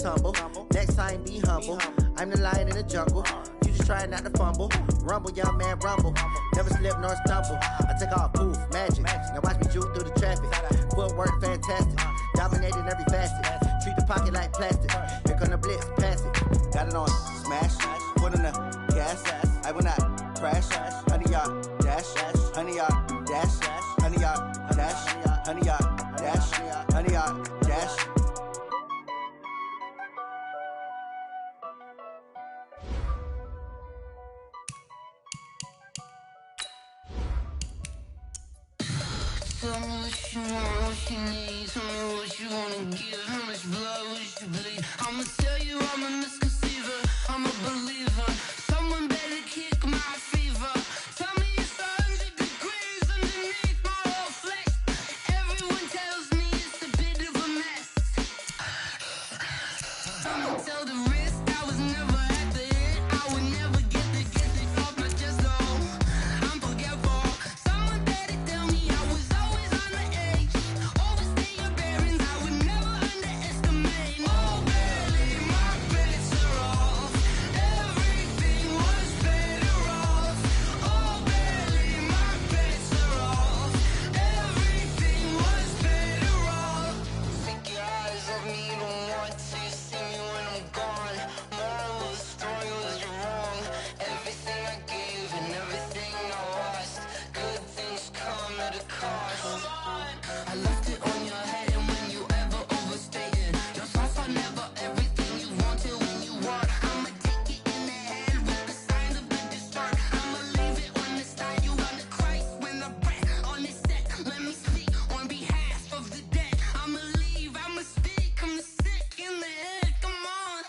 tumble. Next time, be humble. I'm the lion in the jungle. You just try not to fumble. Rumble, young man, rumble. Never slip nor stumble. I take off, poof, magic. Now watch me juke through the traffic. Footwork, fantastic. Dominating every facet. Treat the pocket like plastic. Here come the blitz, pass it. Got it on, smash. Put on the gas. I will not crash. 100-yard dash. 100-yard dash. 100-yard dash. 100-yard dash. 100-yard dash. Tell me what you want, what you need. Tell me what you wanna give. How much blood would you bleed? I'ma tell you I'm a misconceiver. I'm a believer. Someone better kick my fever. Tell me it's 100 degrees underneath my whole flesh. Everyone tells me it's a bit of a mess. I'ma tell the risk I was never at the hit. I would never get the off my chest though. I'm forgetful. Someone better tell me I was always on the edge. Overstay your bearings, I would never underestimate. Oh, barely, my bets are off. Everything was better off. Oh, barely, my bets are off. Everything was better off. Think your eyes of me, don't want to see me when I'm gone. Moral of the story was you're wrong. Everything I gave and everything I lost. Good things come at a cost. I left it on your head, and when you ever overstated, your thoughts are never everything you wanted when you want. I'ma take it in the head with the signs of the distort. I'ma leave it on the side. You on the Christ when I breath on this set. Let me speak on behalf of the dead. I'ma leave, I'ma speak. I'm sick in the head. Come on,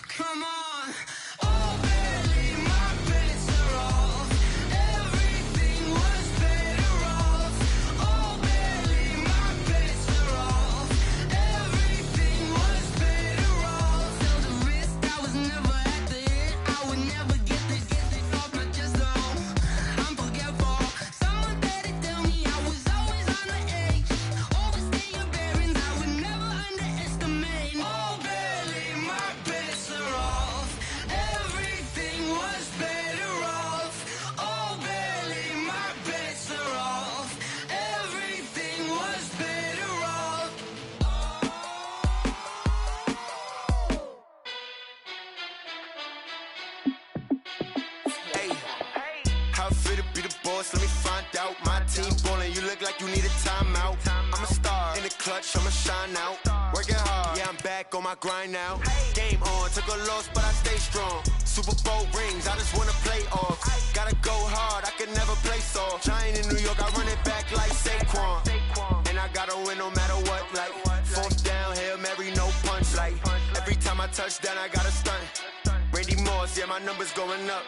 come on. Oh, barely, my bets are off. Everything was better off. Oh, barely, my bets are off. Everything was better off. Tell the risk I was never at the hit. I would never get it off my chest though. I'm forgetful. Someone better tell me I was always on the edge. Overstay your bearings, I would never underestimate. Oh, barely, my bets are off. Everything was better off. Oh, barely, my bets are off. Everything was better off. Hey, how it feel to be the boss? Let me find out. My team ballin', you look like you need a timeout. I'm a star in the clutch, I'ma shine out. Working hard, yeah, I'm back on my grind now. Game on, took a loss, but I stay strong. Super Bowl rings, I just wanna play off. Gotta go hard, I can never play soft. Giant in New York, I run it back like Saquon. And I gotta win no matter what, like fourth down, Hail Mary, no punch. Like every time I touch down, I gotta stunt. Randy Moss, yeah, my numbers going up.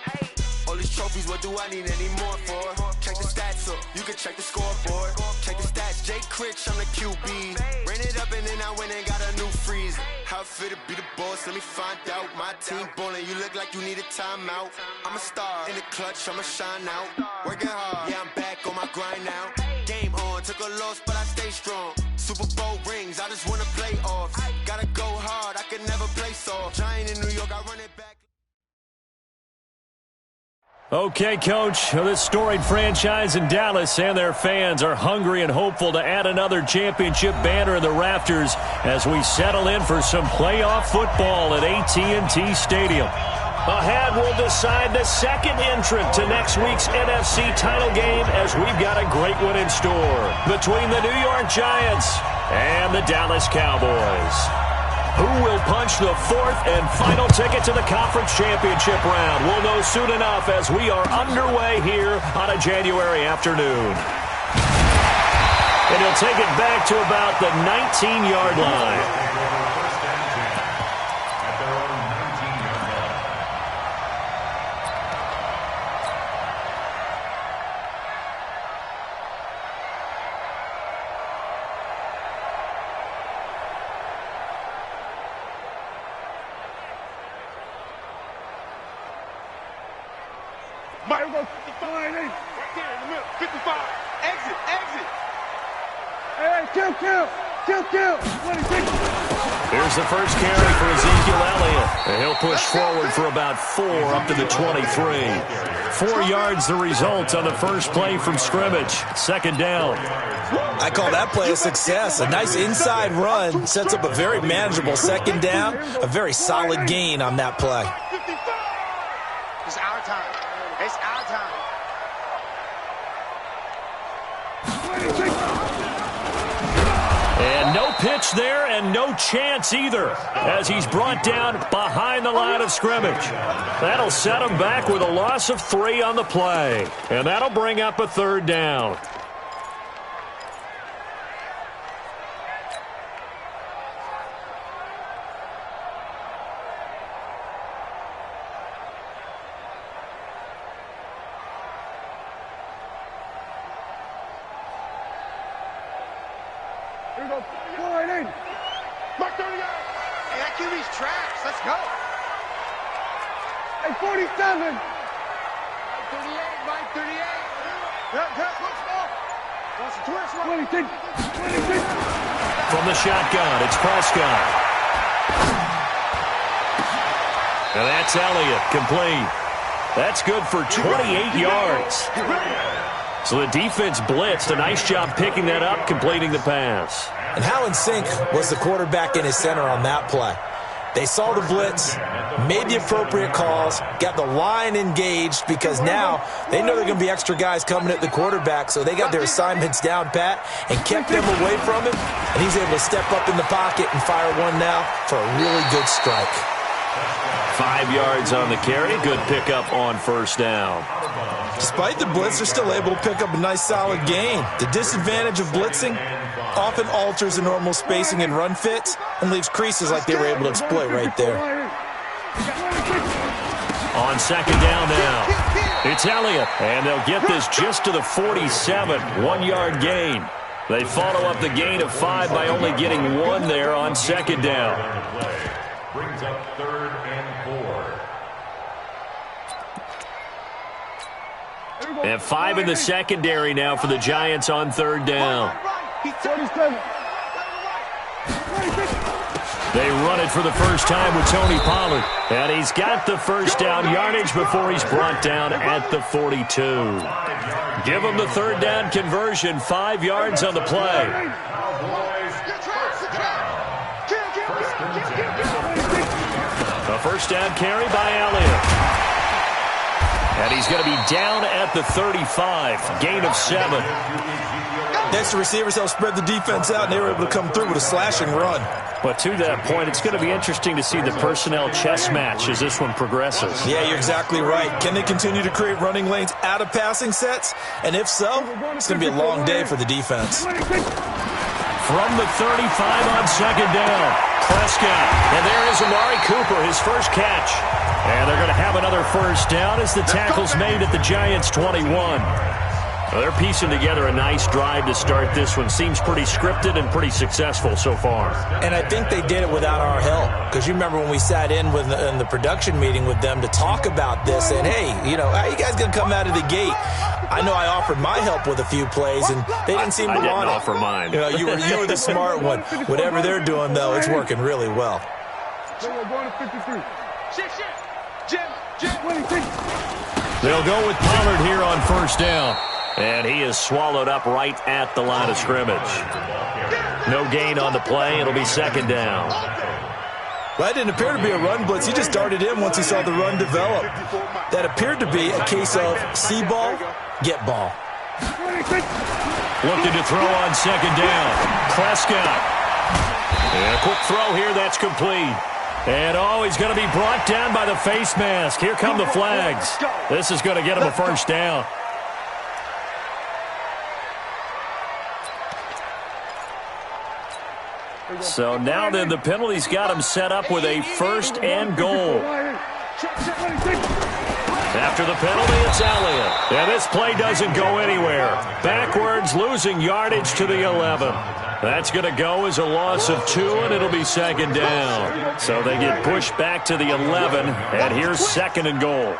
All these trophies, what do I need any more for? Check the stats up, you can check the scoreboard. Check the stats, Jake Critch, I'm the QB. Ran it up and then I went and got a new freeze. How it feel to be the boss, let me find out. My team ballin', you look like you need a timeout. I'm a star in the clutch, I'ma shine out. Working hard, yeah, I'm back on my grind now. Game on, took a loss, but I stay strong. Super Bowl rings, I just wanna play off. Gotta go hard, I can never play soft. Giant in New York, I run it back. Okay, Coach, this storied franchise in Dallas and their fans are hungry and hopeful to add another championship banner in the rafters as we settle in for some playoff football at AT&T Stadium. Ahead, we'll decide the second entrant to next week's NFC title game as we've got a great one in store between the New York Giants and the Dallas Cowboys. Who will punch the fourth and final ticket to the conference championship round? We'll know soon enough as we are underway here on a January afternoon. And he'll take it back to about the 19-yard line. Might go 55, right there in the middle. 55. Exit. Hey, count. 26. Here's the first carry for Ezekiel Elliott. And he'll push forward for about 4 up to the 23. 4 yards the result on the first play from scrimmage. Second down. I call that play a success. A nice inside run sets up a very manageable second down. A very solid gain on that play. It's our time. It's our time. And no pitch there and no chance either as he's brought down behind the line of scrimmage. That'll set him back with a loss of 3 on the play. And that'll bring up a third down. Here we go. 4-8. Mark 38. Hey, that QB's tracks. Let's go. Hey, 47. Mike 38. Mike 38. Look small. That's a twist. 26. 26. From the shotgun, it's Prescott. And that's Elliott, complete. That's good for 28 yards. So the defense blitzed. A nice job picking that up, completing the pass. And how in sync was the quarterback in his center on that play? They saw the blitz, made the appropriate calls, got the line engaged because now they know there are going to be extra guys coming at the quarterback, so they got their assignments down pat and kept them away from him, and he's able to step up in the pocket and fire one now for a really good strike. 5 yards on the carry. Good pickup on first down. Despite the blitz, they're still able to pick up a nice solid gain. The disadvantage of blitzing often alters the normal spacing and run fits and leaves creases like they were able to exploit right there. On second down now, it's Elliott, and they'll get this just to the 47, 1-yard gain. They follow up the gain of 5 by only getting 1 there on second down. Brings up 3rd and 4. And 5 in the secondary now for the Giants on third down. 47. They run it for the first time with Tony Pollard. And he's got the first down yardage before he's brought down at the 42. Give him the third down conversion, 5 yards on the play. A first down carry by Elliott. And he's going to be down at the 35, gain of 7. Next, the receivers help spread the defense out, and they were able to come through with a slashing run. But to that point, it's going to be interesting to see the personnel chess match as this one progresses. Yeah, you're exactly right. Can they continue to create running lanes out of passing sets? And if so, it's going to be a long day for the defense. From the 35 on second down, Prescott. And there is Amari Cooper, his first catch. And they're going to have another first down as the tackle's made at the Giants' 21. Well, they're piecing together a nice drive to start this one. Seems pretty scripted and pretty successful so far. And I think they did it without our help. Because you remember when we sat in the production meeting with them to talk about this, and hey, you know, how you guys going to come out of the gate? I know I offered my help with a few plays, and they didn't seem to want it. I didn't offer mine. You know, you were the smart one. Whatever they're doing, though, it's working really well. They'll go with Pollard here on first down. And he is swallowed up right at the line of scrimmage. No gain on the play. It'll be second down. Well, that didn't appear to be a run blitz. He just darted in once he saw the run develop. That appeared to be a case of see ball, get ball. Looking to throw on second down. Prescott. And a quick throw here. That's complete. And, oh, he's going to be brought down by the face mask. Here come the flags. This is going to get him a first down. So now then the penalty's got him set up with a first and goal. After the penalty, it's Elliott. And this play doesn't go anywhere. Backwards, losing yardage to the 11. That's going to go as a loss of 2, and it'll be second down. So they get pushed back to the 11, and here's second and goal.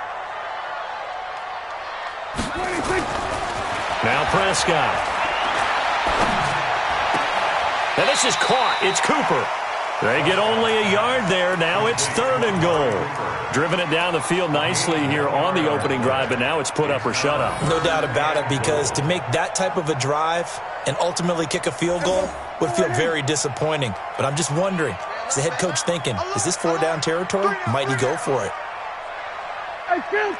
Now Prescott. And this is caught. It's Cooper. They get only a yard there. Now it's 3rd and goal. Driven it down the field nicely here on the opening drive, but now it's put up or shut up. No doubt about it, because to make that type of a drive and ultimately kick a field goal would feel very disappointing. But I'm just wondering, is the head coach thinking, is this 4-down territory? Might he go for it? Hey, kill.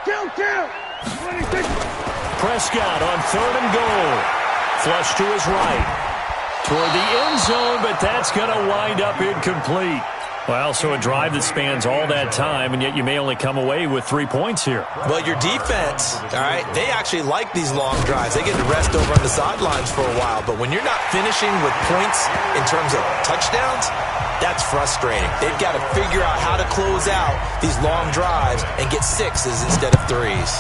26. Prescott on 3rd and goal. Flush to his right. Toward the end zone, but that's going to wind up incomplete. Well, so a drive that spans all that time, and yet you may only come away with 3 points here. Well, your defense, all right, they actually like these long drives. They get to rest over on the sidelines for a while, but when you're not finishing with points in terms of touchdowns, that's frustrating. They've got to figure out how to close out these long drives and get 6s instead of 3s.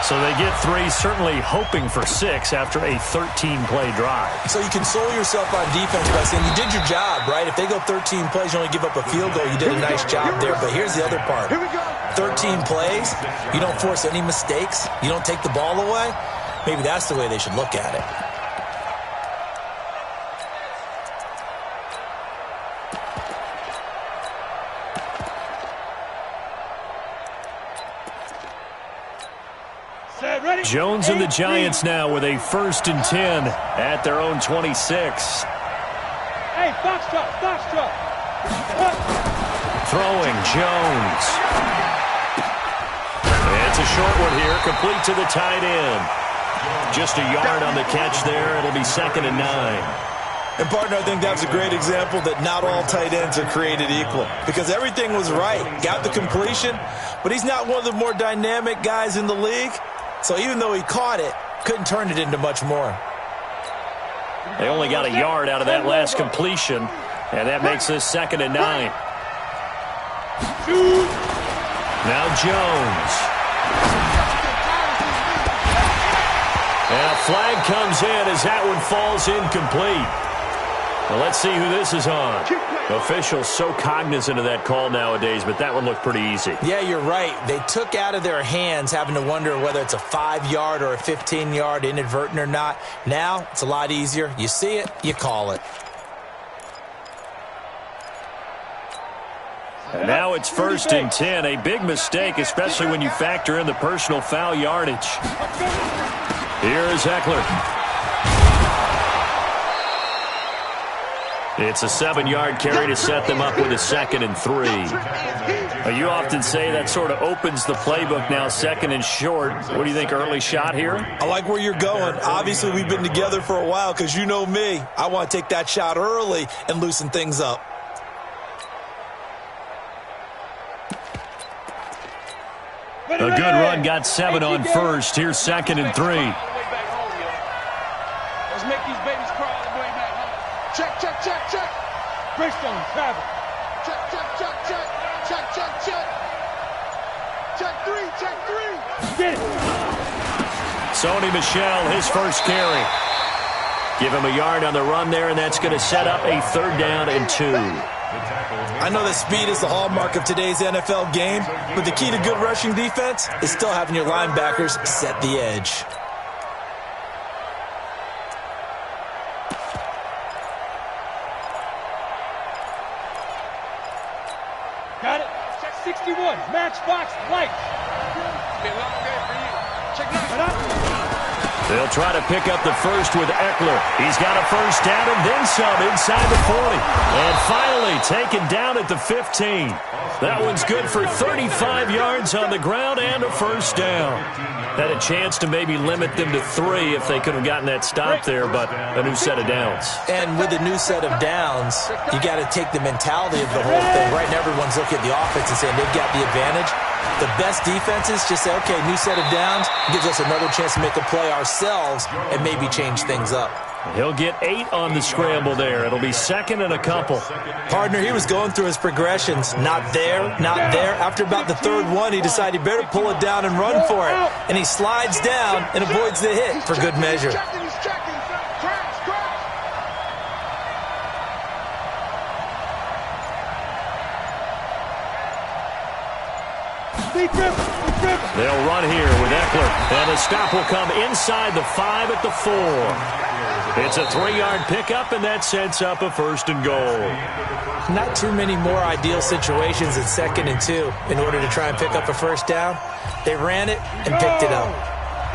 So they get 3, certainly hoping for 6 after a 13-play drive. So you console yourself on defense by saying you did your job, right? If they go 13 plays, you only give up a field goal, you did a nice job there. But here's the other part. 13 plays, you don't force any mistakes, you don't take the ball away. Maybe that's the way they should look at it. Jones and the Giants now with a 1st and 10 at their own 26. Hey, foxtrot. Throwing Jones. It's a short one here, complete to the tight end. Just a yard on the catch there. It'll be 2nd and 9. And, partner, I think that's a great example that not all tight ends are created equal, because everything was right. Got the completion, but he's not one of the more dynamic guys in the league. So even though he caught it, couldn't turn it into much more. They only got a yard out of that last completion, and that makes this 2nd and 9. Now Jones. And a flag comes in as that one falls incomplete. Well, let's see who this is on. Officials so cognizant of that call nowadays, but that one looked pretty easy. Yeah, you're right. They took out of their hands having to wonder whether it's a 5-yard or a 15-yard inadvertent or not. Now, it's a lot easier. You see it, you call it. And now it's 1st and 10. A big mistake, especially when you factor in the personal foul yardage. Here's Eckler. It's a 7-yard carry to set them up with a 2nd and 3. You often say that sort of opens the playbook now, 2nd and short. What do you think, early shot here? I like where you're going. Obviously, we've been together for a while because you know me. I want to take that shot early and loosen things up. A good run, got 7 on 1st. Here's 2nd and 3. Let's make these babies crawl all the way back home. Check. Bridgestone, travel. Check. Check 3. Get it. Sony Michel, his first carry. Give him a yard on the run there, and that's going to set up a 3rd down and 2. I know that speed is the hallmark of today's NFL game, but the key to good rushing defense is still having your linebackers set the edge. Got it. Check 61. Matchbox lights. Be a long day for you. Check 9. They'll try to pick up the 1st with Eckler. He's got a 1st down and then some inside the 40. And finally taken down at the 15. That one's good for 35 yards on the ground and a 1st down. Had a chance to maybe limit them to 3 if they could have gotten that stop there, but a new set of downs. And with a new set of downs, you got to take the mentality of the whole thing. Right now, everyone's looking at the offense and saying they've got the advantage. The best defenses just say, okay, new set of downs, gives us another chance to make a play ourselves and maybe change things up. He'll get 8 on the scramble there. It'll be 2nd and a couple. Partner, he was going through his progressions. Not there, not there. After about the 3rd one, he decided he better pull it down and run for it. And he slides down and avoids the hit for good measure. They'll run here with Eckler. And the stop will come inside the 5 at the 4. It's a 3-yard pickup, and that sets up a 1st and goal. Not too many more ideal situations at 2nd and 2 in order to try and pick up a 1st down. They ran it and picked it up.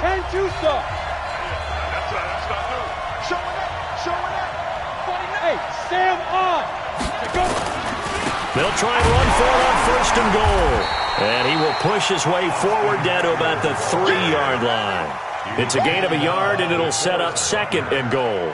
And two stop. Showing that. 49. Hey, Sam on. Go. They'll try and run for it on 1st and goal. And he will push his way forward down to about the 3-yard line. It's a gain of a yard, and it'll set up 2nd and goal.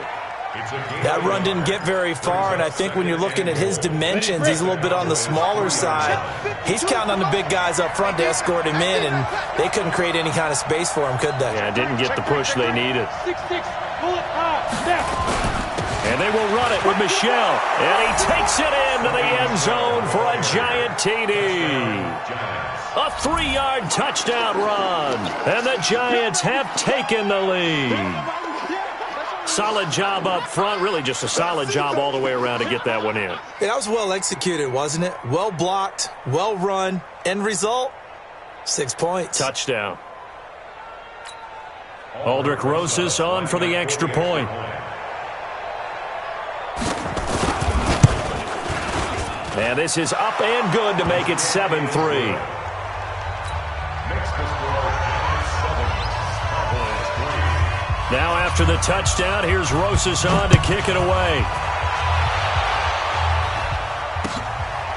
That run didn't get very far, and I think when you're looking at his dimensions, he's a little bit on the smaller side. He's counting on the big guys up front to escort him in, and they couldn't create any kind of space for him, could they? Yeah, didn't get the push they needed. 6-6, pull it high, snap. And they will run it with Michelle, and he takes it into the end zone for a giant TD. A 3-yard touchdown run, and the Giants have taken the lead. Solid job up front, really just a solid job all the way around to get that one in. Yeah, that was well executed, wasn't it? Well blocked, well run. End result, 6 points. Touchdown. Aldrich Rosas on for the extra point. And this is up and good to make it 7-3. Now after the touchdown, here's Rosas on to kick it away.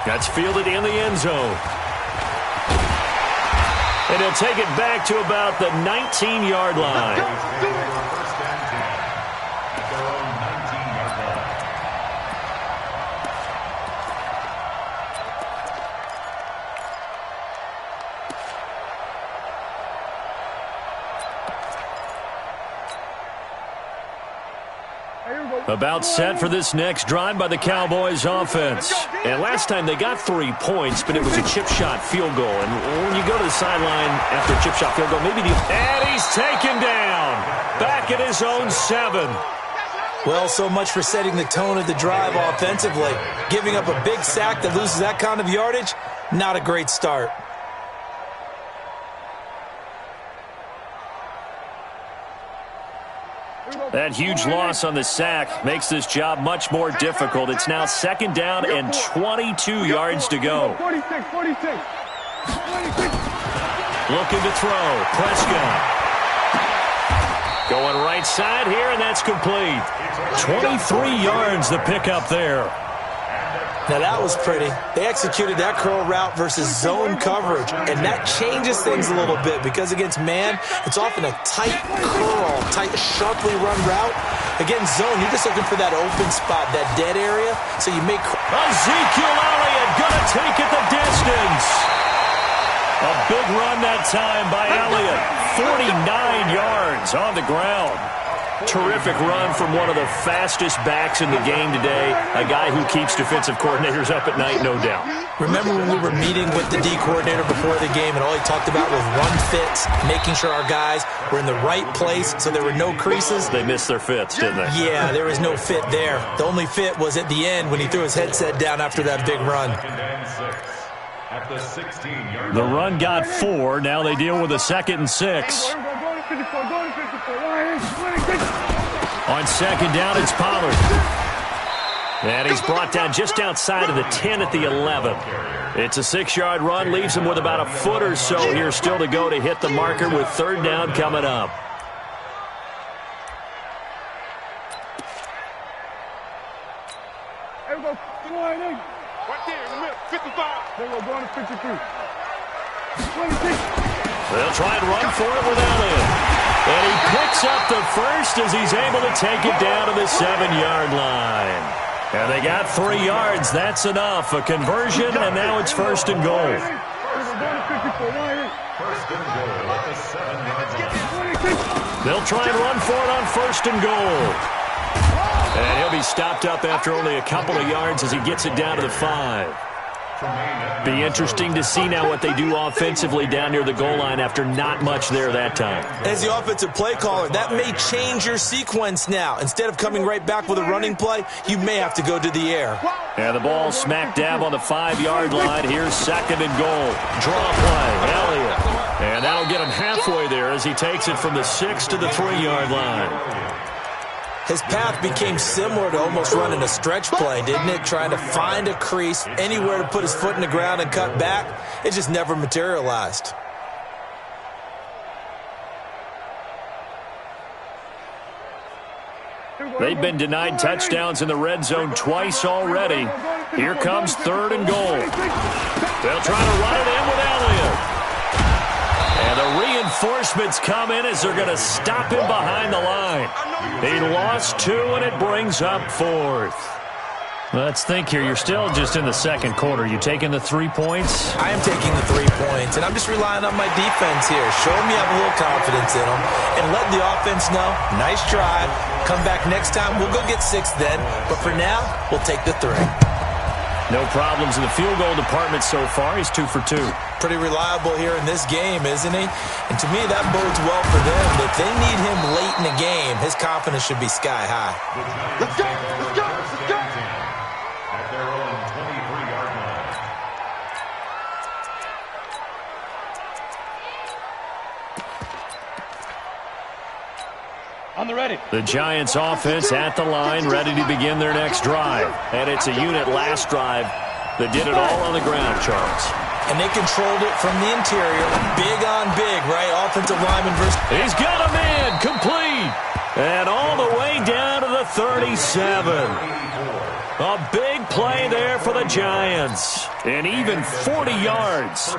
That's fielded in the end zone. And he'll take it back to about the 19-yard line. About set for this next drive by the Cowboys offense. And last time they got 3 points, but it was a chip shot field goal. And when you go to the sideline after a chip shot field goal, maybe and he's taken down. Back at his own 7. Well, so much for setting the tone of the drive offensively. Giving up a big sack that loses that kind of yardage, not a great start. That huge loss on the sack makes this job much more difficult. It's now 2nd down and 22 yards to go. 46. Looking to throw. Prescott. Going right side here, and that's complete. 23 yards the pickup there. Now that was pretty. They executed that curl route versus zone coverage, and that changes things a little bit because against man, it's often a tight curl, tight, sharply run route. Against zone, you're just looking for that open spot, that dead area, so you make... Ezekiel Elliott gonna take it the distance. A big run that time by Elliott. 49 yards on the ground. Terrific run from one of the fastest backs in the game today, a guy who keeps defensive coordinators up at night, no doubt. Remember when we were meeting with the D coordinator before the game and all he talked about was run fits, making sure our guys were in the right place so there were no creases? They missed their fits, didn't they? Yeah, there was no fit there. The only fit was at the end when he threw his headset down after that big run. The run got 4. Now they deal with a 2nd and 6. On 2nd down, it's Pollard. And he's brought down just outside of the 10 at the 11. It's a 6-yard run, leaves him with about a foot or so here still to go to hit the marker with 3rd down coming up. There we go. Right there in the middle. 55. There we go. Going to 53. 26. They'll try and run for it with Elliott. And he picks up the first as he's able to take it down to the 7-yard line. And they got 3 yards. That's enough. A conversion, and now it's 1st and goal. They'll try and run for it on 1st and goal. And he'll be stopped up after only a couple of yards as he gets it down to the 5. Be interesting to see now what they do offensively down near the goal line after not much there that time. As the offensive play caller, that may change your sequence now. Instead of coming right back with a running play, you may have to go to the air. And the ball smack dab on the 5-yard line. Here's 2nd and goal. Draw play, Elliott. And that'll get him halfway there as he takes it from the 6 to the 3-yard line. His path became similar to almost running a stretch play, didn't it? Trying to find a crease, anywhere to put his foot in the ground and cut back. It just never materialized. They've been denied touchdowns in the red zone twice already. Here comes 3rd and goal. They'll try to run it in with Elliott. And the reinforcements come in as they're going to stop him behind the line. He lost 2, and it brings up 4th. Let's think here. You're still just in the second quarter. You taking the 3 points? I am taking the 3 points, and I'm just relying on my defense here. Showing me I have a little confidence in them, and letting the offense know, nice drive. Come back next time. We'll go get 6 then. But for now, we'll take the 3. No problems in the field goal department so far. He's 2 for 2. Pretty reliable here in this game, isn't he? And to me, that bodes well for them. If they need him late in the game, his confidence should be sky high. Let's go! Let's go! Let's go! At their own 23-yard line. On the ready. The Giants offense at the line, ready to begin their next drive. And it's a unit last drive that did it all on the ground, Charles. And they controlled it from the interior. Big on big, right? Offensive lineman versus... He's got a man, complete. And all the way down to the 37. A big play there for the Giants. And even 40 yards.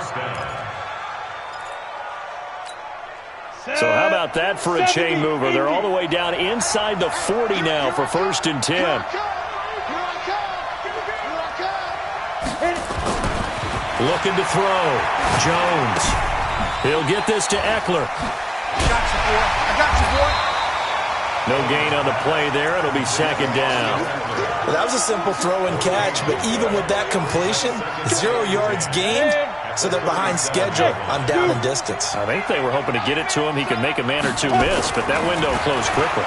So how about that for a chain mover? They're all the way down inside the 40 now for 1st and 10. Looking to throw. Jones. He'll get this to Eckler. I got you, boy. I got you, boy. No gain on the play there. It'll be 2nd down. Well, that was a simple throw and catch, but even with that completion, 0 yards gained, so they're behind schedule on down and distance. I think they were hoping to get it to him. He could make a man or 2 miss, but that window closed quickly.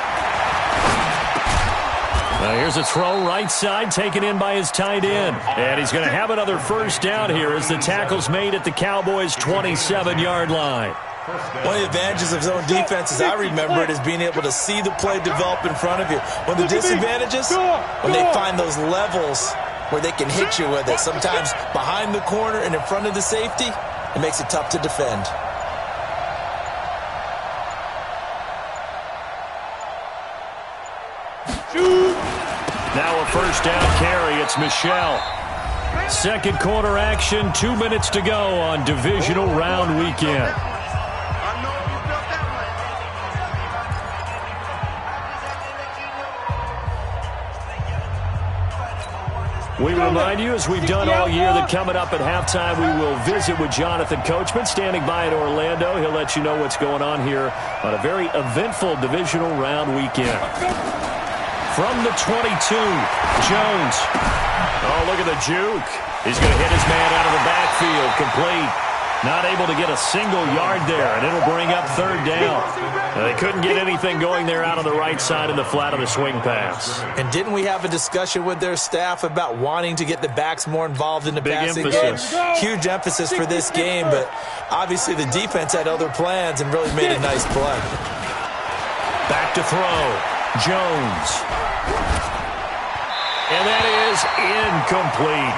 Now here's a throw right side, taken in by his tight end. And he's going to have another 1st down here as the tackle's made at the Cowboys' 27-yard line. One of the advantages of zone defense, as I remember it, is being able to see the play develop in front of you. One of the disadvantages, when they find those levels where they can hit you with it. Sometimes behind the corner and in front of the safety, it makes it tough to defend. Now a 1st down carry. It's Michel. Second quarter action, 2 minutes to go on divisional round weekend. We remind you, as we've done all year, that coming up at halftime, we will visit with Jonathan Coachman, standing by in Orlando. He'll let you know what's going on here on a very eventful divisional round weekend. From the 22, Jones. Oh, look at the juke. He's going to hit his man out of the backfield, complete. Not able to get a single yard there, and it'll bring up 3rd down. They couldn't get anything going there out on the right side in the flat of the swing pass. And didn't we have a discussion with their staff about wanting to get the backs more involved in the passing game? Huge emphasis for this game, but obviously the defense had other plans and really made a nice play. Back to throw. Jones. And that is incomplete.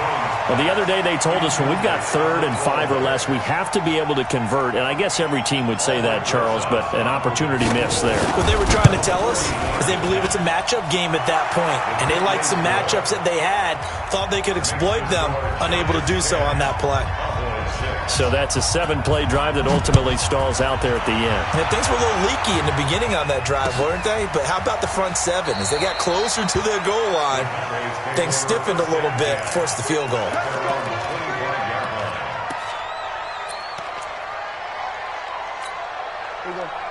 Well, the other day they told us when we've got 3rd and 5 or less, we have to be able to convert. And I guess every team would say that, Charles, but an opportunity missed there. What they were trying to tell us is they believe it's a matchup game at that point. And they liked some matchups that they had, thought they could exploit them, unable to do so on that play. So that's a 7-play drive that ultimately stalls out there at the end. And things were a little leaky in the beginning on that drive, weren't they? But how about the front 7? As they got closer to their goal line, things stiffened a little bit, forced the field goal.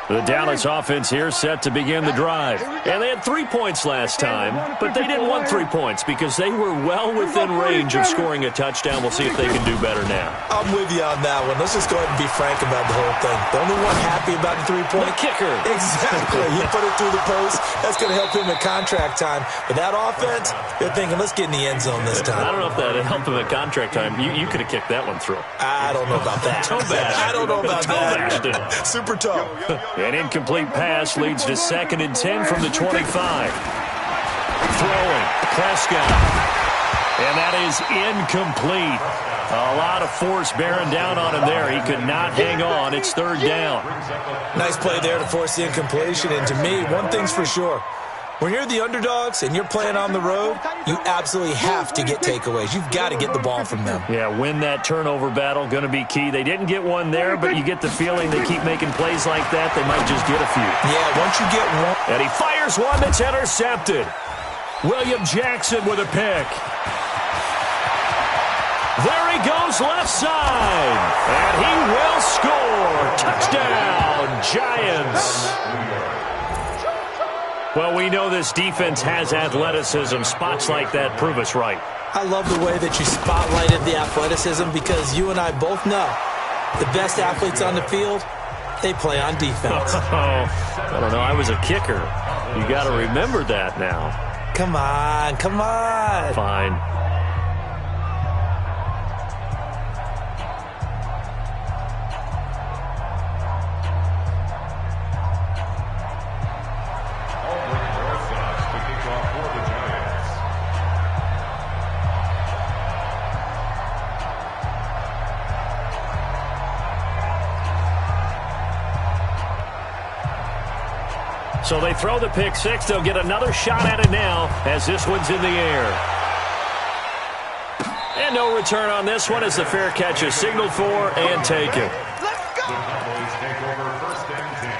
The Dallas offense here set to begin the drive. And they had 3 points last time, but they didn't want 3 points because they were well within range of scoring a touchdown. We'll see if they can do better now. I'm with you on that one. Let's just go ahead and be frank about the whole thing. The only one happy about the 3-point kicker. Exactly. He put it through the post. That's going to help him at contract time. But that offense, they're thinking, let's get in the end zone this time. I don't know if that helped him at contract time. You could have kicked that one through. I don't know about that. Toe bash. I don't know about that. Toe bash. Super toe. An incomplete pass leads to 2nd and 10 from the 25. Throwing, Prescott. And that is incomplete. A lot of force bearing down on him there. He could not hang on. It's 3rd down. Nice play there to force the incompletion. And to me, one thing's for sure. When you're the underdogs and you're playing on the road, you absolutely have to get takeaways. You've got to get the ball from them. Yeah, win that turnover battle, going to be key. They didn't get one there, but you get the feeling they keep making plays like that, they might just get a few. Yeah, once you get one. And he fires one that's intercepted. William Jackson with a pick. There he goes left side. And he will score. Touchdown, Giants. Well, we know this defense has athleticism. Spots like that prove us right. I love the way that you spotlighted the athleticism because you and I both know the best athletes on the field, they play on defense. I don't know. I was a kicker. You got to remember that now. Come on, come on. Fine. So they throw the pick six. They'll get another shot at it now as this one's in the air. And no return on this one as the fair catch is signaled for and taken. Let's go! The Cowboys take over 1st and 10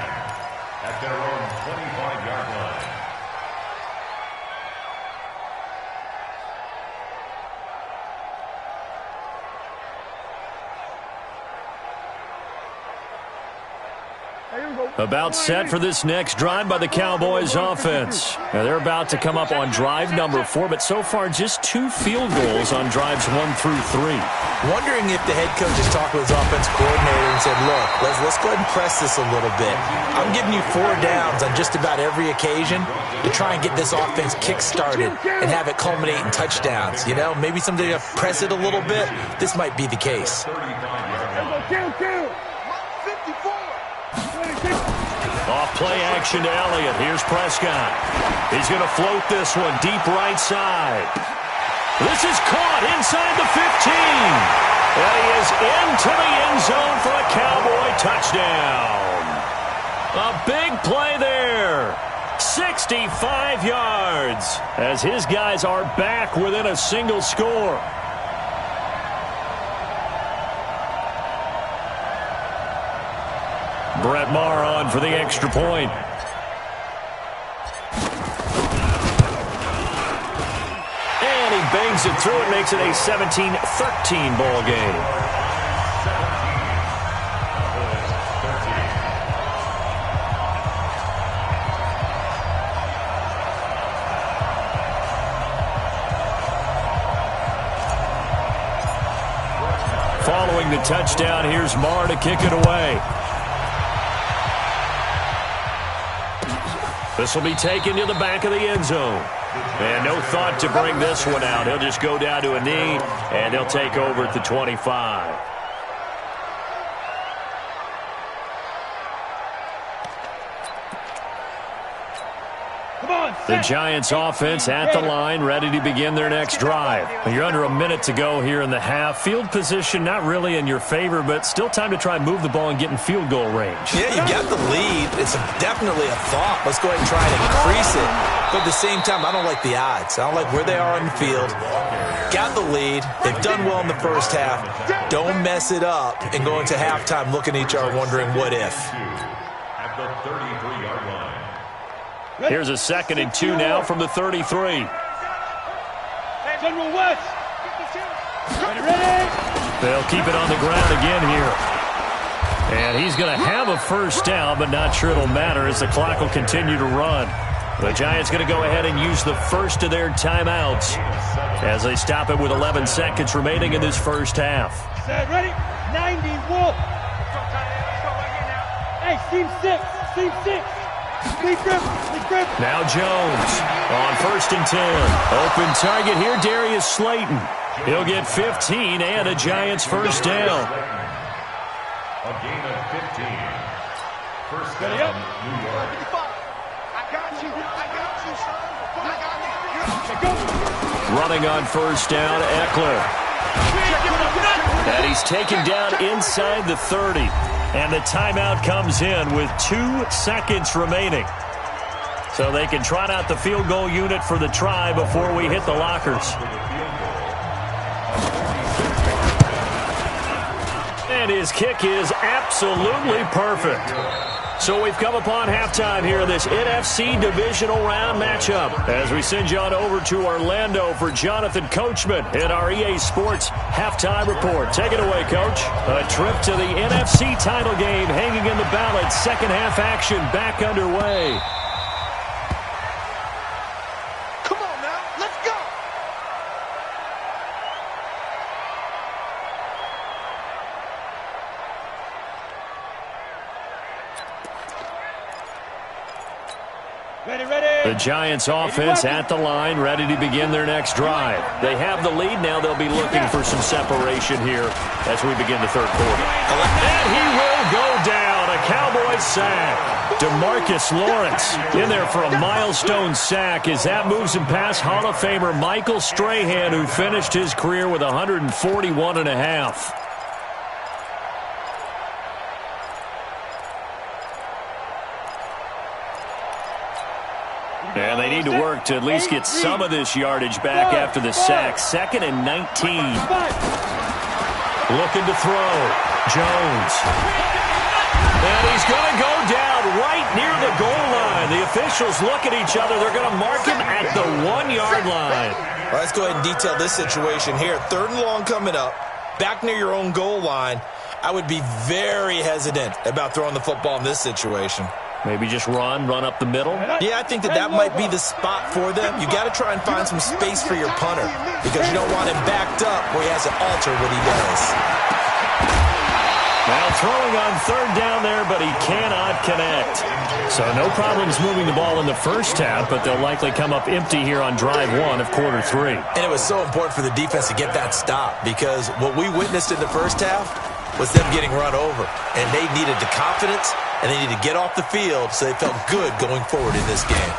at their own 25-yard line. About set for this next drive by the Cowboys offense. Now they're about to come up on drive number 4, but so far just 2 field goals on drives 1 through 3. Wondering if the head coach has talked with his offense coordinator and said, look, let's go ahead and press this a little bit. I'm giving you 4 downs on just about every occasion to try and get this offense kick-started and have it culminate in touchdowns. You know, maybe someday you press it a little bit. This might be the case. Off play action to Elliott. Here's Prescott. He's going to float this one deep right side. This is caught inside the 15. And he is into the end zone for a Cowboy touchdown. A big play there. 65 yards as his guys are back within a single score. Brett Maher on for the extra point. And he bangs it through and makes it a 17-13 ball game. Following the touchdown, here's Maher to kick it away. This will be taken to the back of the end zone. And no thought to bring this one out. He'll just go down to a knee, and he'll take over at the 25. The Giants offense at the line, ready to begin their next drive. You're under a minute to go here in the half. Field position not really in your favor, but still time to try and move the ball and get in field goal range. Yeah, you got the lead. It's definitely a thought. Let's go ahead and try and increase it. But at the same time, I don't like the odds. I don't like where they are on the field. Got the lead. They've done well in the first half. Don't mess it up and go into halftime looking at each other wondering what if. At the 33-yard line. Here's a 2nd and 2 now from the 33. General West. Ready? They'll keep it on the ground again here. And he's going to have a first down, but not sure it'll matter as the clock will continue to run. The Giants going to go ahead and use the first of their timeouts as they stop it with 11 seconds remaining in this first half. Set, ready? 90, Wolf. Hey, seam 6. Seam 6. Now Jones on 1st and 10. Open target here, Darius Slayton. He'll get 15 and a Giants first down. A gain of 15. First down, New York. I got you, son. I got you. Running on first down, Eckler. And he's taken down inside the 30. And the timeout comes in with 2 seconds remaining. So they can trot out the field goal unit for the try before we hit the lockers. And his kick is absolutely perfect. So we've come upon halftime here in this NFC divisional round matchup as we send you on over to Orlando for Jonathan Coachman in our EA Sports halftime report. Take it away, Coach. A trip to the NFC title game hanging in the balance. Second half action back underway. Come on now, let's go. The Giants offense at the line, ready to begin their next drive. They have the lead. Now they'll be looking for some separation here as we begin the third quarter. And he will go down. A Cowboys sack. DeMarcus Lawrence in there for a milestone sack as that moves him past Hall of Famer Michael Strahan, who finished his career with 141.5. And they need to work to at least get some of this yardage back after the sack. 2nd and 19. Looking to throw. Jones. And he's going to go down right near the goal line. The officials look at each other. They're going to mark him at the 1-yard line. Well, let's go ahead and detail this situation here. 3rd and long coming up. Back near your own goal line. I would be very hesitant about throwing the football in this situation. Maybe just run up the middle. Yeah, I think that might be the spot for them. You got to try and find some space for your punter because you don't want him backed up where he has to alter what he does. Now throwing on 3rd down there, but he cannot connect. So no problems moving the ball in the first half, but they'll likely come up empty here on drive 1 of quarter 3. And it was so important for the defense to get that stop because what we witnessed in the first half was them getting run over. And they needed the confidence, and they needed to get off the field so they felt good going forward in this game.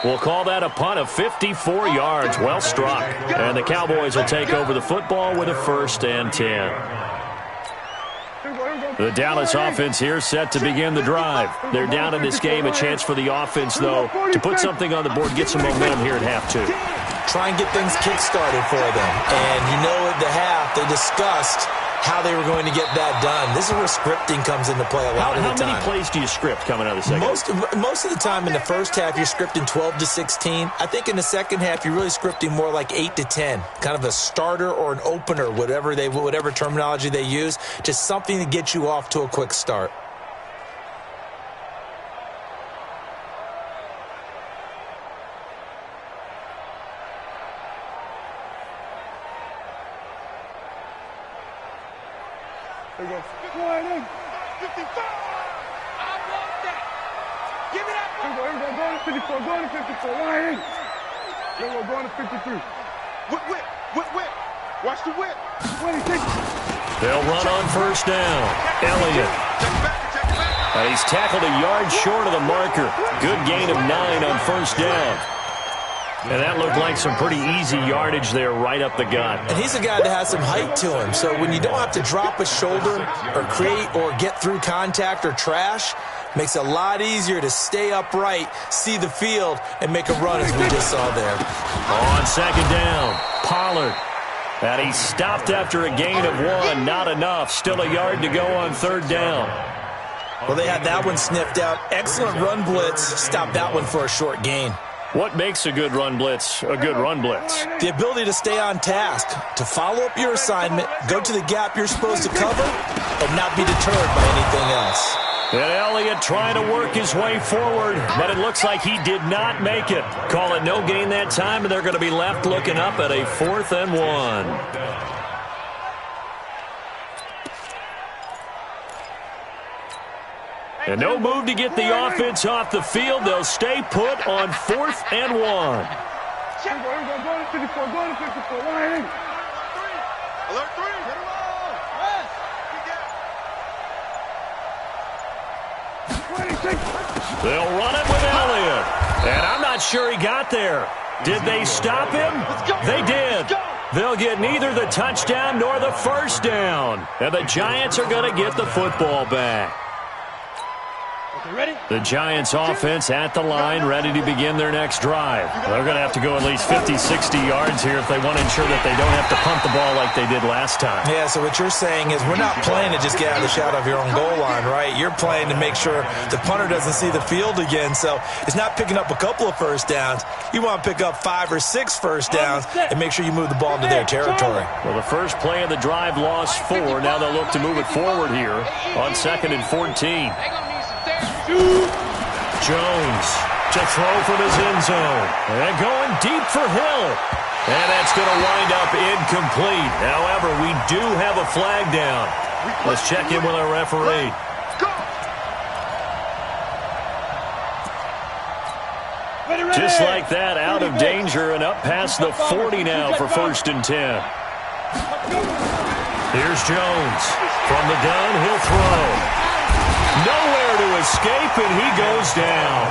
We'll call that a punt of 54 yards. Well struck. And the Cowboys will take over the football with a 1st and 10. The Dallas offense here set to begin the drive. They're down in this game. A chance for the offense, though, to put something on the board, get some momentum here at half 2. Try and get things kick-started for them. And you know at the half, they discussed how they were going to get that done. This is where scripting comes into play a lot of the time. How many plays do you script coming out of the second half? Most of the time in the first half, you're scripting 12 to 16. I think in the second half, you're really scripting more like 8 to 10. Kind of a starter or an opener, whatever terminology they use. Just something to get you off to a quick start. There you go. 55. I want that. Give me that. Here we go. Go to 54. Go to 54. Line in. Here we go. Go to 53. Whip. Watch the whip. 26. They'll run on 1st down. Elliott. And he's tackled a yard short of the marker. Good gain of 9 on 1st down. And that looked like some pretty easy yardage there right up the gut. And he's a guy that has some height to him. So when you don't have to drop a shoulder or create or get through contact or trash, makes it a lot easier to stay upright, see the field, and make a run as we just saw there. On 2nd down, Pollard. And he stopped after a gain of 1. Not enough. Still a yard to go on 3rd down. Well, they had that one sniffed out. Excellent run blitz. Stopped that one for a short gain. What makes a good run blitz a good run blitz? The ability to stay on task, to follow up your assignment, go to the gap you're supposed to cover, and not be deterred by anything else. And Elliott trying to work his way forward, but it looks like he did not make it. Call it no gain that time, and they're going to be left looking up at a 4th and 1. And no move to get the offense off the field. They'll stay put on 4th and 1. Here we go. Go to 54. Go to 54. Line in. Alert 3. Hit him all. Yes. not sure he got there. Did they stop him? They did. They'll get neither the touchdown nor the first down. And the Giants are going to get the football back. The Giants offense at the line, ready to begin their next drive. They're going to have to go at least 50, 60 yards here if they want to ensure that they don't have to punt the ball like they did last time. Yeah, so what you're saying is we're not playing to just get out of the shadow of your own goal line, right? You're playing to make sure the punter doesn't see the field again. So it's not picking up a couple of first downs. You want to pick up 5 or 6 first downs and make sure you move the ball into their territory. Well, the first play of the drive lost 4. Now they'll look to move it forward here on 2nd and 14. Jones to throw from his end zone. And going deep for Hill. And that's going to wind up incomplete. However, we do have a flag down. Let's check in with our referee. Just like that, out of danger and up past the 40 now for 1st and 10. Here's Jones. From the gun, he'll throw. Nowhere to escape, and he goes down.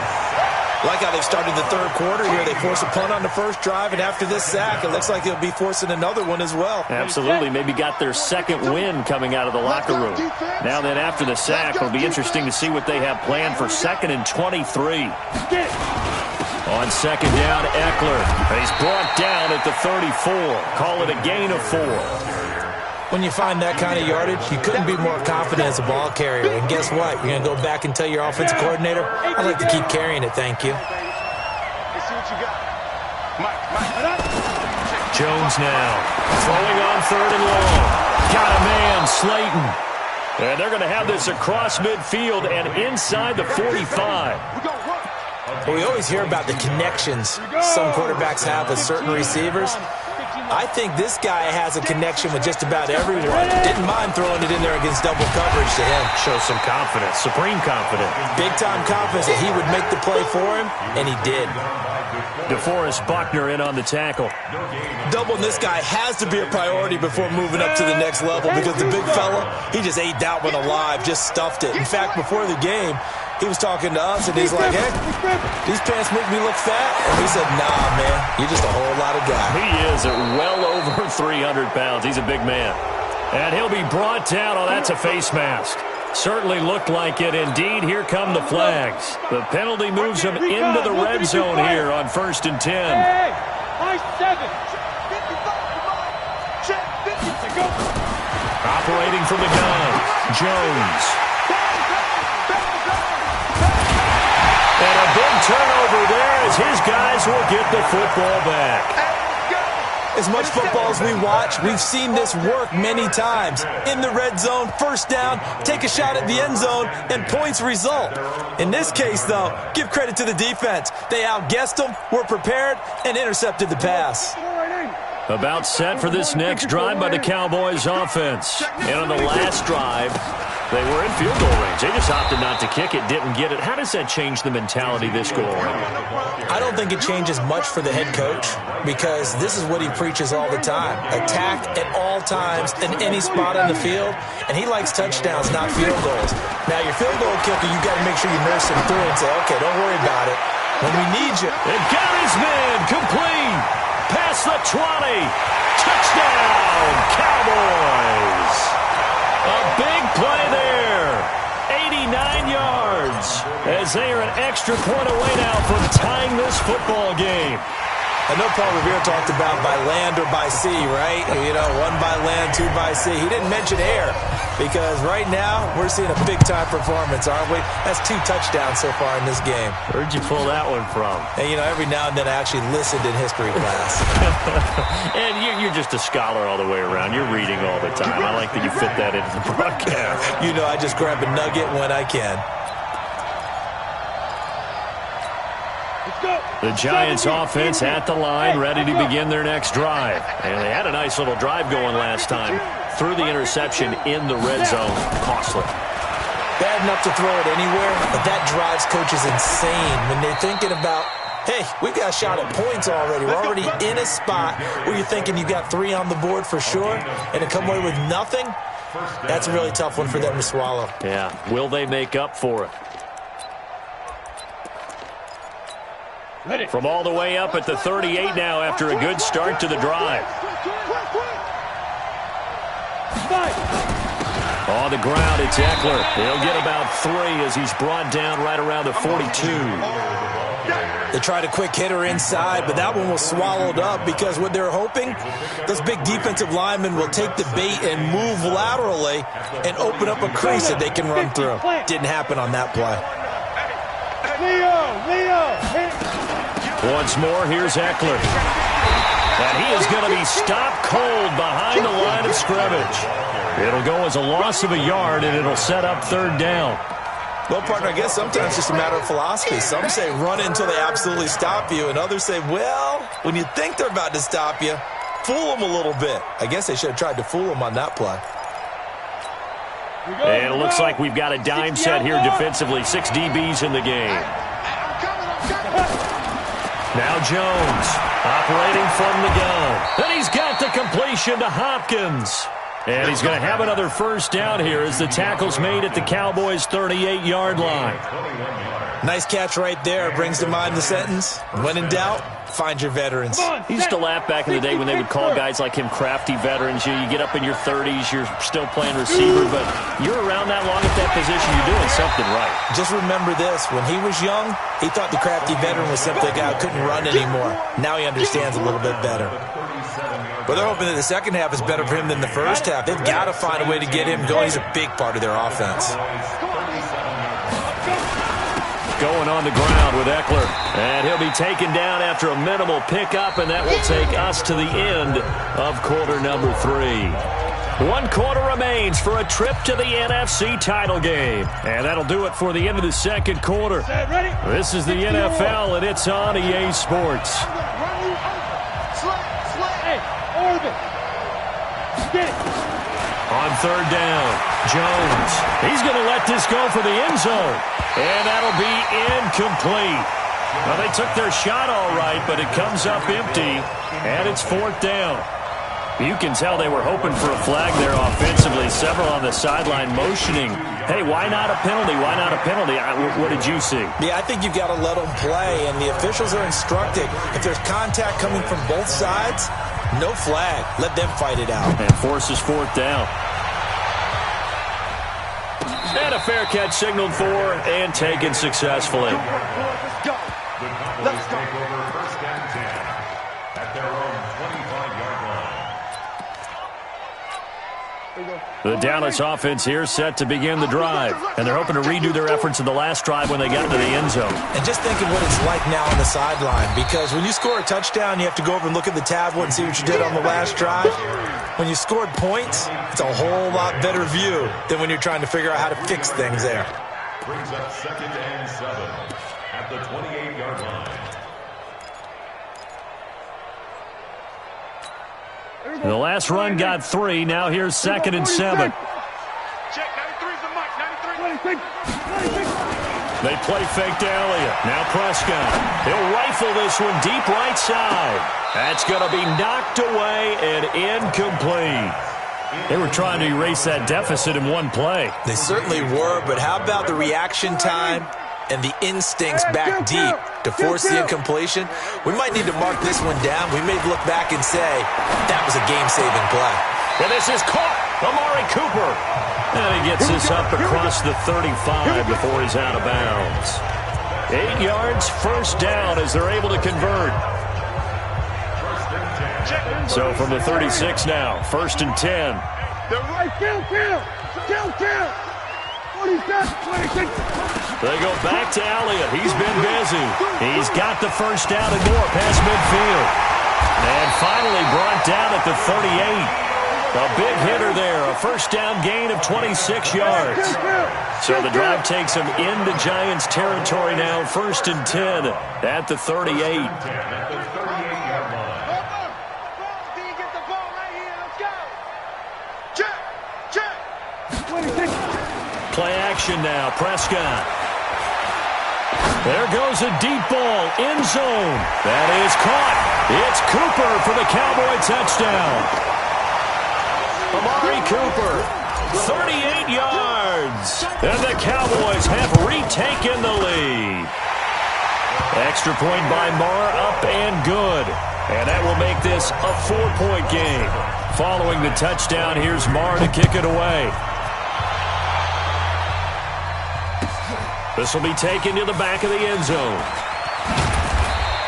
Like how they've started the third quarter here. They force a punt on the first drive, and after this sack, it looks like they'll be forcing another one as well. Absolutely. Maybe got their second win coming out of the locker room. Now then, after the sack, it'll be interesting to see what they have planned for 2nd and 23. On 2nd down, Eckler. He's brought down at the 34. Call it a gain of 4. When you find that kind of yardage, you couldn't be more confident as a ball carrier. And guess what? You're going to go back and tell your offensive coordinator, I'd like to keep carrying it, thank you. Let's see what you got. Mike. Jones now. Throwing on 3rd and long. Got a man, Slayton. And they're going to have this across midfield and inside the 45. Well, we always hear about the connections some quarterbacks have with certain receivers. I think this guy has a connection with just about everyone. Didn't mind throwing it in there against double coverage to him. Shows some confidence, supreme confidence. Big-time confidence that he would make the play for him, and he did. DeForest Buckner in on the tackle. Doubling this guy has to be a priority before moving up to the next level because the big fella, he just ate that one alive, just stuffed it. In fact, before the game, he was talking to us, and he's like, hey, these pants make me look fat? And we said, nah, man, you're just a whole lot of guy. He is at well over 300 pounds. He's a big man. And he'll be brought down. Oh, that's a face mask. Certainly looked like it. Indeed, here come the flags. The penalty moves him into the red zone here on 1st and 10. Hey, nice 7. Operating from the gun, Jones. And a big turnover there as his guys will get the football back. As much football as we watch, we've seen this work many times. In the red zone, first down, take a shot at the end zone, and points result. In this case, though, give credit to the defense. They outguessed them, were prepared, and intercepted the pass. About set for this next drive by the Cowboys offense. And on the last drive, they were in field goal range. They just opted not to kick it, didn't get it. How does that change the mentality this go around? I don't think it changes much for the head coach because this is what he preaches all the time. Attack at all times in any spot on the field, and he likes touchdowns, not field goals. Now, your field goal kicker, you got to make sure you nurse him through and say, okay, don't worry about it. When we need you. It got his man complete. Past the 20. Touchdown, Cowboys. A big play there. 89 yards as they are an extra point away now from tying this football game. I know Paul Revere talked about by land or by sea, right? You know, 1 by land, 2 by sea. He didn't mention air because right now we're seeing a big-time performance, aren't we? That's 2 touchdowns so far in this game. Where'd you pull that one from? And, you know, every now and then I actually listened in history class. And you're just a scholar all the way around. You're reading all the time. I like that you fit that into the broadcast. You know, I just grab a nugget when I can. The Giants offense at the line, ready to begin their next drive. And they had a nice little drive going last time. Threw the interception in the red zone. Costly. Bad enough to throw it anywhere, but that drives coaches insane when they're thinking about, hey, we've got a shot at points already. We're already in a spot where you're thinking you got 3 on the board for sure, and to come away with nothing, that's a really tough one for them to swallow. Yeah, will they make up for it? From all the way up at the 38 now after a good start to the drive. On the ground, it's Eckler. He'll get about 3 as he's brought down right around the 42. They tried a quick hitter inside, but that one was swallowed up because what they're hoping, those big defensive linemen will take the bait and move laterally and open up a crease that they can run through. Didn't happen on that play. Once more, here's Eckler. And he is going to be stopped cold behind the line of scrimmage. It'll go as a loss of a yard, and it'll set up 3rd down. Well, partner, I guess sometimes it's just a matter of philosophy. Some say run it until they absolutely stop you, and others say, well, when you think they're about to stop you, fool them a little bit. I guess they should have tried to fool them on that play. And it looks like we've got a dime set here defensively. 6 DBs in the game. Now Jones operating from the gun. And he's got the completion to Hopkins. And he's going to have another 1st down here as the tackle's made at the Cowboys' 38-yard line. Nice catch right there. Brings to mind the sentence, when in doubt, find your veterans. He used to laugh back in the day when they would call guys like him crafty veterans. You get up in your 30s, you're still playing receiver, but you're around that long at that position, you're doing something right. Just remember this. When he was young, he thought the crafty veteran was simply a guy who couldn't run anymore. Now he understands a little bit better. But they're hoping that the second half is better for him than the first half. They've got to find a way to get him going. He's a big part of their offense. Going on the ground with Eckler. And he'll be taken down after a minimal pickup, and that will take us to the end of quarter number 3. 1 quarter remains for a trip to the NFC title game. And that'll do it for the end of the 2nd quarter. This is the NFL, and it's on EA Sports. On 3rd down, Jones. He's going to let this go for the end zone. And that'll be incomplete. Well, they took their shot all right, but it comes up empty, and it's 4th down. You can tell they were hoping for a flag there offensively. Several on the sideline motioning, hey, why not a penalty? Why not a penalty? What did you see? Yeah, I think you've got to let them play, and the officials are instructed. If there's contact coming from both sides, no flag. Let them fight it out. And forces 4th down. And a fair catch signaled for and taken successfully. Let's go. Let's go. Take over 1st and 10 at their own 25-yard line. The Dallas offense here set to begin the drive. And they're hoping to redo their efforts in the last drive when they got to the end zone. And just think of what it's like now on the sideline, because when you score a touchdown, you have to go over and look at the tablet and see what you did on the last drive. When you scored points, it's a whole lot better view than when you're trying to figure out how to fix things there. Brings up 2nd and 7 at the 28-yard line. The last run got 3. Now here's 2nd and 7. Check, 93's the mic, 93. They play fake to Elliott. Now Prescott. He'll rifle this one deep right side. That's going to be knocked away and incomplete. They were trying to erase that deficit in one play. They certainly were, but how about the reaction time and the instincts back deep to force the incompletion? We might need to mark this one down. We may look back and say, that was a game-saving play. And this is caught. Amari Cooper. And he gets this up across the 35 before he's out of bounds. 8 yards, 1st down as they're able to convert. So from the 36 now, 1st and 10. They're right, kill. 26. They go back to Elliott. He's been busy. He's got the 1st down and more past midfield. And finally brought down at the 38. A big hitter there. A 1st down gain of 26 yards. So the drive takes him into Giants territory now. 1st and 10 at the 38. Play action now. Prescott. There goes a deep ball. End zone. That is caught. It's Cooper for the Cowboy touchdown. Amari Cooper. 38 yards. And the Cowboys have retaken the lead. Extra point by Marr, up and good. And that will make this a 4-point game. Following the touchdown, here's Marr to kick it away. This will be taken to the back of the end zone.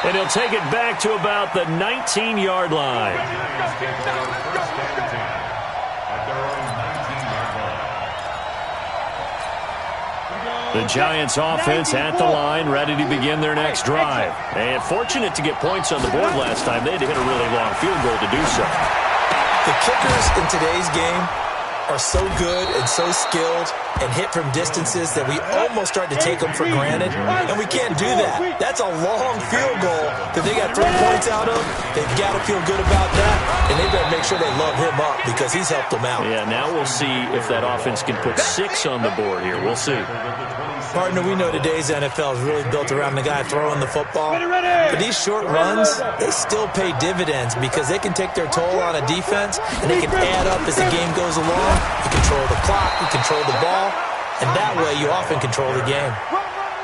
And he'll take it back to about the 19-yard line. The Giants offense at the line, ready to begin their next drive. And fortunate to get points on the board last time. They had to hit a really long field goal to do so. The kickers in today's game are so good and so skilled and hit from distances that we almost start to take them for granted, and we can't do that. That's a long field goal that they got 3 points out of. They've got to feel good about that, and they better make sure they love him up because he's helped them out. Yeah, now we'll see if that offense can put 6 on the board here. We'll see. Partner, we know today's NFL is really built around the guy throwing the football. But these short runs, they still pay dividends because they can take their toll on a defense, and they can add up as the game goes along. You control the clock, you control the ball, and that way you often control the game.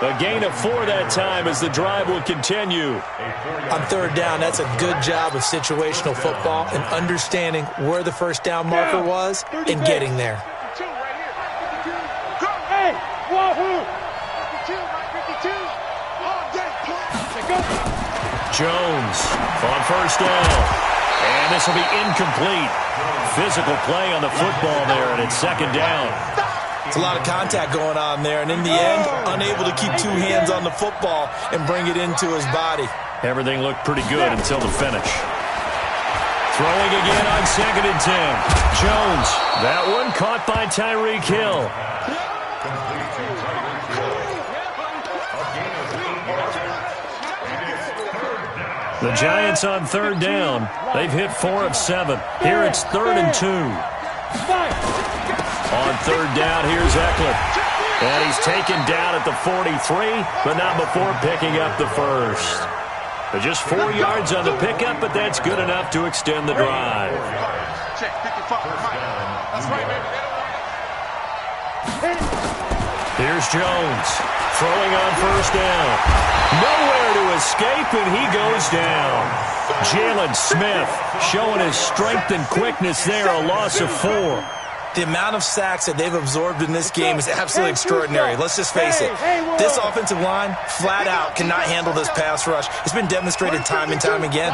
A gain of 4 that time as the drive will continue. On third down, that's a good job of situational football and understanding where the first down marker was and getting there. Jones on first down. And this will be incomplete. Physical play on the football there, and it's second down. It's a lot of contact going on there, and in the end, unable to keep 2 hands on the football and bring it into his body. Everything looked pretty good until the finish. Throwing again on 2nd and 10. Jones, that one caught by Tyreek Hill. The Giants on third down. They've hit 4 of 7. Here it's 3rd and 2. On third down, here's Eckler. And he's taken down at the 43, but not before picking up the first. Just 4 yards on the pickup, but that's good enough to extend the drive. Here's Jones. Throwing on first down. Nowhere to escape, and he goes down. Jalen Smith showing his strength and quickness there, a loss of 4. The amount of sacks that they've absorbed in this game is absolutely extraordinary. Let's just face it. This offensive line, flat out, cannot handle this pass rush. It's been demonstrated time and time again.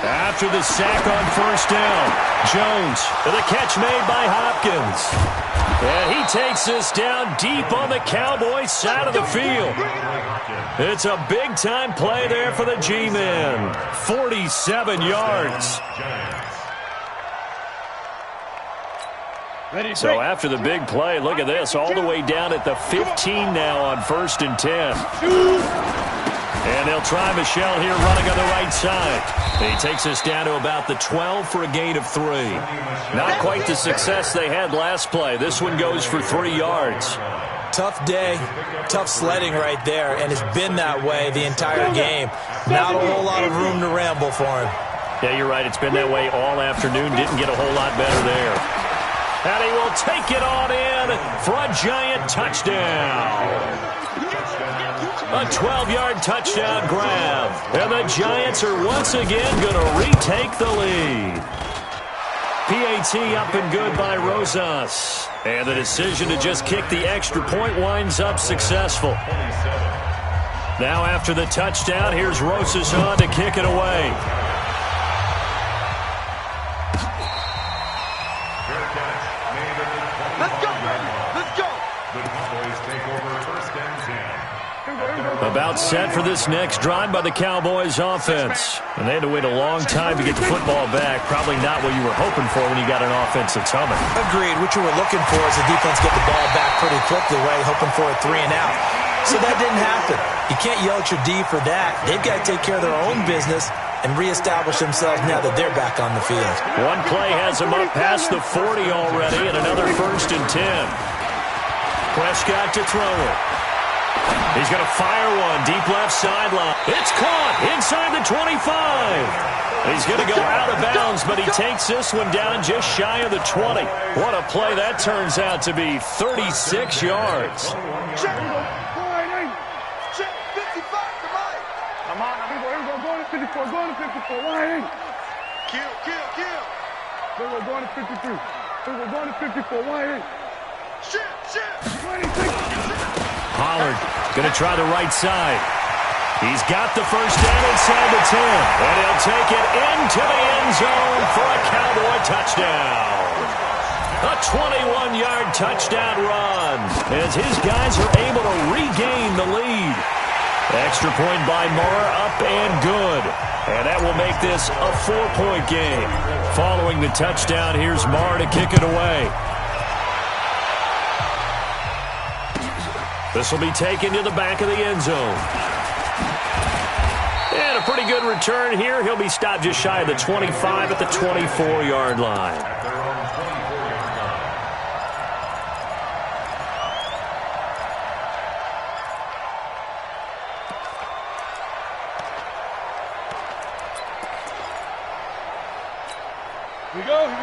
After the sack on first down, Jones with a catch made by Hopkins. And he takes this down deep on the Cowboys side of the field. It's a big-time play there for the G-men. 47 yards. So after the big play, look at this, all the way down at the 15 now on 1st and 10. And they'll try Michel here running on the right side. He takes us down to about the 12 for a gain of 3. Not quite the success they had last play. This one goes for 3 yards. Tough day, tough sledding right there, and it's been that way the entire game. Not a whole lot of room to ramble for him. Yeah, you're right. It's been that way all afternoon. Didn't get a whole lot better there. And he will take it on in for a Giant touchdown. A 12-yard touchdown grab. And the Giants are once again going to retake the lead. PAT up and good by Rosas. And the decision to just kick the extra point winds up successful. Now after the touchdown, here's Rosas on to kick it away. About set for this next drive by the Cowboys offense. And they had to wait a long time to get the football back. Probably not what you were hoping for when you got an offense that's humming. Agreed. What you were looking for is the defense get the ball back pretty quickly, right? Hoping for a 3 and out. So that didn't happen. You can't yell at your D for that. They've got to take care of their own business and reestablish themselves now that they're back on the field. One play has them up past the 40 already, and another 1st and 10. Prescott to throw it. He's going to fire one deep left sideline. It's caught inside the 25. He's going to go out of bounds, but he takes this one down just shy of the 20. What a play that turns out to be, 36 yards. going to 54. Why ain't? Kill. We're going to 53. We're going to 54. Why ain't? Shit. 26. Pollard going to try the right side. He's got the first down inside the 10. And he'll take it into the end zone for a Cowboy touchdown. A 21-yard touchdown run as his guys are able to regain the lead. Extra point by Moore, up and good. And that will make this a 4-point game. Following the touchdown, here's Moore to kick it away. This will be taken to the back of the end zone. And a pretty good return here. He'll be stopped just shy of the 25 at the 24-yard line.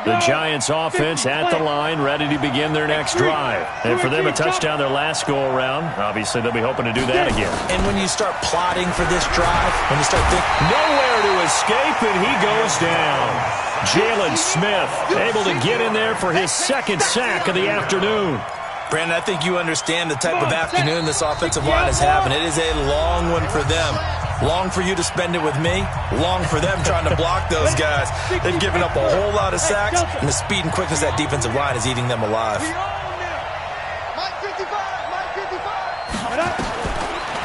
The Giants offense at the line, ready to begin their next drive. And for them, a touchdown their last go-around. Obviously, they'll be hoping to do that again. And when you start plotting for this drive, when you start thinking... Nowhere to escape, and he goes down. Jalen Smith able to get in there for his second sack of the afternoon. Brandon, I think you understand the type of afternoon this offensive line is having. It is a long one for them. Long for you to spend it with me. Long for them trying to block those guys. They've given up a whole lot of sacks, and the speed and quickness of that defensive line is eating them alive.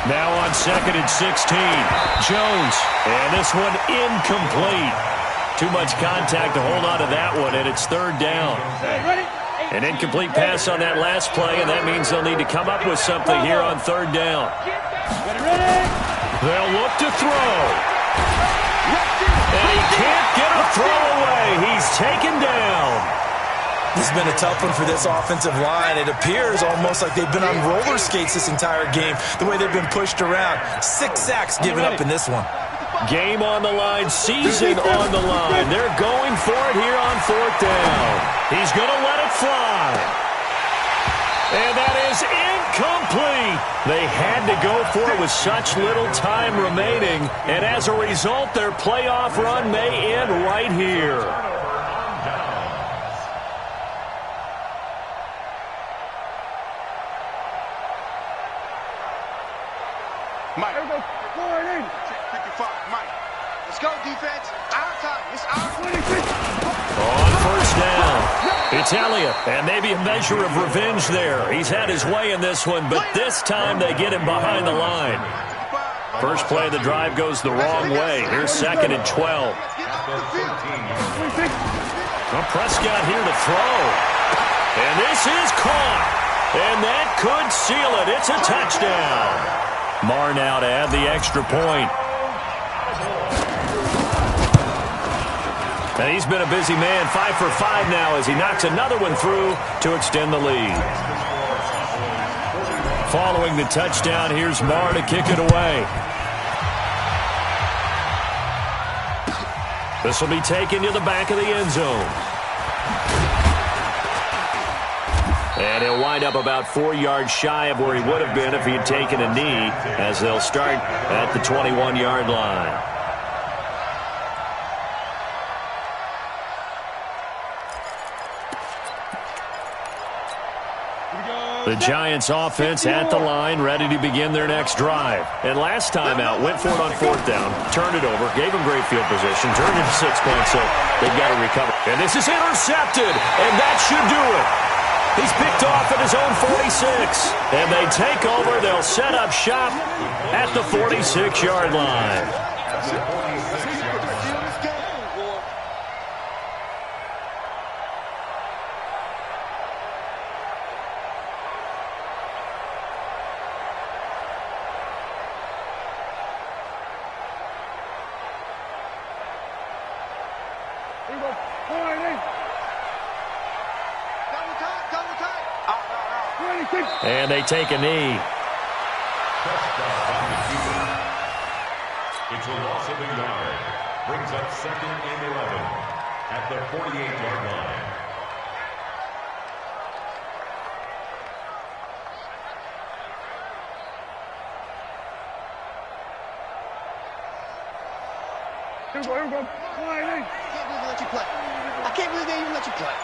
Now on 2nd and 16. Jones, and this one incomplete. Too much contact to hold on to that one, and it's 3rd down. An incomplete pass on that last play, and that means they'll need to come up with something here on 3rd down. They'll look to throw. And he can't get a throw away. He's taken down. This has been a tough one for this offensive line. It appears almost like they've been on roller skates this entire game, the way they've been pushed around. 6 sacks given up in this one. Game on the line, season on the line. They're going for it here on 4th down. He's going to let it fly. And that is incomplete. They had to go for it with such little time remaining. And as a result, their playoff run may end right here. Mike. 55, Mike. Let's go, defense. Our time. It's our 26. On 1st down. It's Elliott, and maybe a measure of revenge there. He's had his way in this one, but this time they get him behind the line. First play of the drive goes the wrong way. Here's 2nd and 12. Well, Prescott here to throw. And this is caught. And that could seal it. It's a touchdown. Marr now to add the extra point. And he's been a busy man, 5 for 5 now as he knocks another one through to extend the lead. Following the touchdown, here's Marr to kick it away. This will be taken to the back of the end zone. And he'll wind up about 4 yards shy of where he would have been if he had taken a knee, as they'll start at the 21-yard line. The Giants offense at the line, ready to begin their next drive. And last time out, went for it on 4th down, turned it over, gave them great field position, turned it into 6 points, so they've got to recover. And this is intercepted, and that should do it. He's picked off at his own 46. And they take over. They'll set up shop at the 46-yard line. And they take a knee. It's a loss of a yard. Brings up 2nd and 11 at the 48-yard line. Here we go, here we go. Line in. I can't believe they even let you play.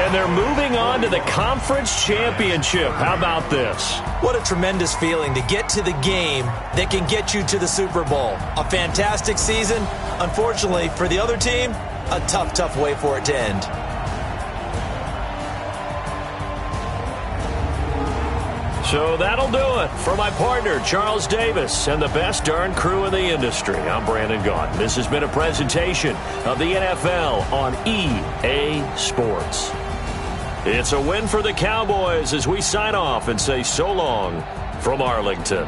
And they're moving on to the conference championship. How about this? What a tremendous feeling to get to the game that can get you to the Super Bowl. A fantastic season. Unfortunately, for the other team, a tough, tough way for it to end. So that'll do it for my partner, Charles Davis, and the best darn crew in the industry. I'm Brandon Gaudin. This has been a presentation of the NFL on EA Sports. It's a win for the Cowboys as we sign off and say so long from Arlington.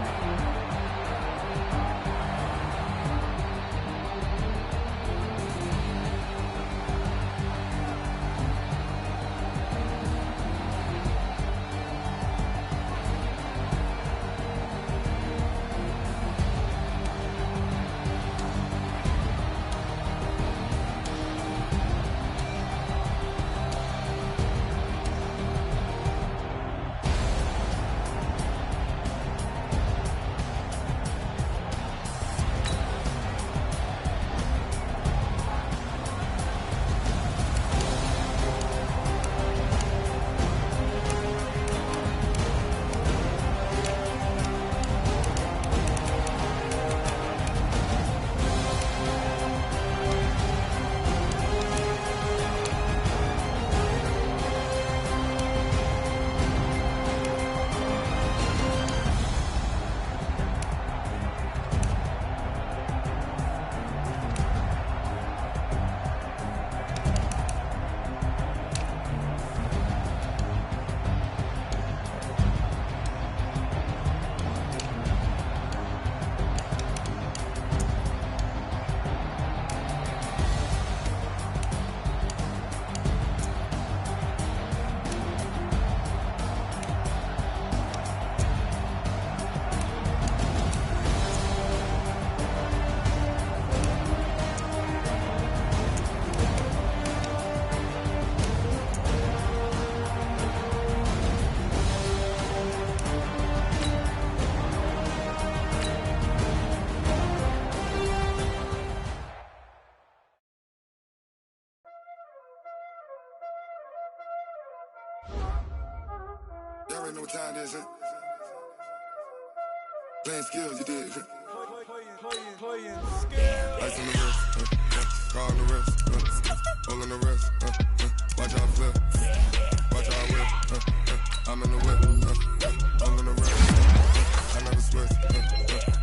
Y'all already know what time it is, huh? Playing skills, you did. Playing skills. Ice on the wrist, car on the wrist, hole on the wrist, watch how I flip, watch how I whip, I'm in the whip, hole on the wrist, I never switch,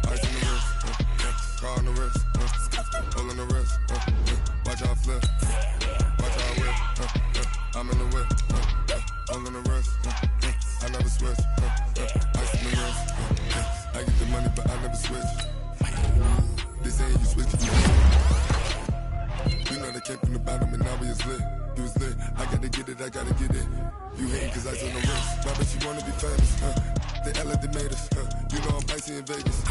ice on the wrist, car on the wrist, hole on the wrist, watch how I flip, watch how I whip, I'm in the whip, hole on the wrist, I never switch, ice on the wrist, I get the money but I never switch. This ain't you switch it. You know they came from the bottom and now we is lit. You was lit, I gotta get it, I gotta get it. You hating cause ice on the wrist. Why bet you wanna be famous, They elevated us, You know I'm icy in Vegas,